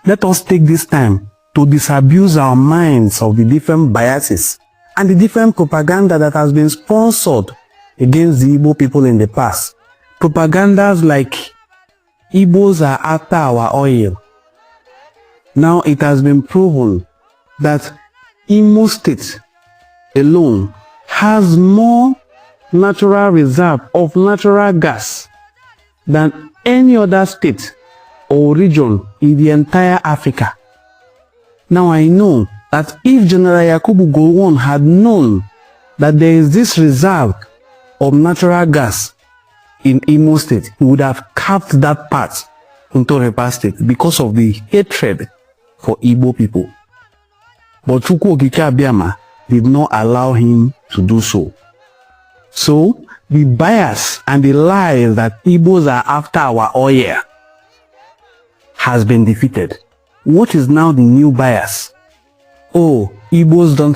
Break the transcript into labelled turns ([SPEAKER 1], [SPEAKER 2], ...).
[SPEAKER 1] let us take this time to disabuse our minds of the different biases and the different propaganda that has been sponsored against the Igbo people in the past. Propagandas like Igbos are after our oil. Now it has been proven that Imo State alone has more natural reserve of natural gas than any other state or region in the entire Africa. Now I know that if General Yakubu Gowon had known that there is this reserve of natural gas in Imo State, he would have carved that part into River State because of the hatred for Igbo people. But Chukwu Okike Abiama did not allow him to do so. So, the bias and the lies that Igbos are after our oil has been defeated. What is now the new bias? Oh, Igbos don't